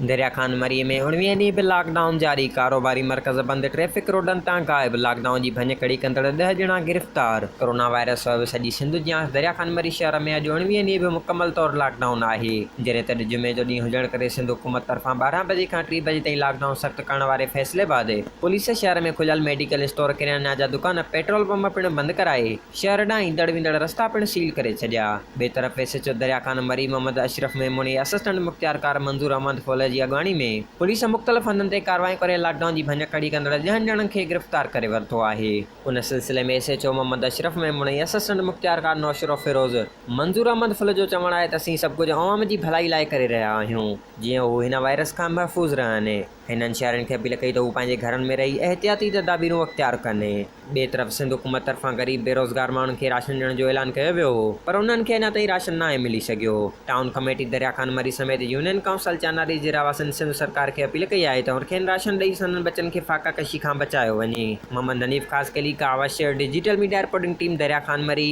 दरिया खान मरी में 19 ॾींहं बि लॉकडाउन जारी, कारोबारी मर्कज़ बंदि, ट्रैफिक रोडनि तां गाइब, लॉकडाउन जी भञ कड़ी कंदड़ 10 ॼणा गिरफ़्तार। कोरोना वायरस सबबि सॼी सिंध जी दरिया खान मरी शहर में अॼु 19 ॾींहं बि मुकमल तौरु लॉकडाउन आहे। जॾहिं त जुमे जो ॾींहुं हुजण करे सिंध हुकूमत तरफ़ां 12 बजे खां 3 बजे ताईं लॉकडाउन सख़्तु करण वारे फ़ैसिले बैदि पुलिस शहर में खुलियल मेडिकल स्टोर, किराना जा दुकान, पेट्रोल पंप पिणु बंदि कराए शहर ॾांहुं ईंदड़ वेंदड़ रस्ता पिणु सील करे छॾिया। ॿिए तरफ़ एसएचओ दरिया खान मरी मोहम्मद अशरफ मेमूनी, असिस्टेंट मुख़्तियारकार मंज़ूर अहमद फौले जी अॻवानी में पुलिस मुख़्तलिफ़ हंधनि ते कार्रवाई करे लॉकडाउन जी भञ कड़ी कंदड़ 10 ॼणनि खे गिरफ़्तार करे वरितो आहे। उन सिलसिले में एसएचओ मोहम्मद अशरफ मेमूनी, असिस्टेंट मुख़्तियारकार नौशरो फिरोज़, मंज़ूर अहमद फुल जो चवणु आहे त असीं सभु कुझु अवाम जी भलाई लाइ करे रहिया आहियूं, जीअं हू हिन वायरस खां महफ़ूज़ रहनि। हिननि शहरनि खे अपील कई त हू पंहिंजे घरनि में रही एहतियाती तदाबीरूं अख़्तियार कनि। ॿिए तरफ़ सिंध हुकूमत तरफ़ां ग़रीब बेरोज़गार माण्हुनि खे राशन ॾियण जो ऐलान कयो वियो हो, पर उन्हनि खे अञा ताईं राशन न आहे मिली सघियो। टाउन कमेटी दरिया खान मरी समेत यूनियन काउंसिल चानारी जे रहवासियुनि सिंध सरकार खे अपील कई आहे त उन्हनि राशन ॾेई संदनि बचनि खे फाका कशी खां बचायो वञे। मोहम्मद हनीफ़ ख़ासि के लिए का आवश्यक डिजिटल मीडिया रिपोर्टिंग टीम दरिया खान मरी।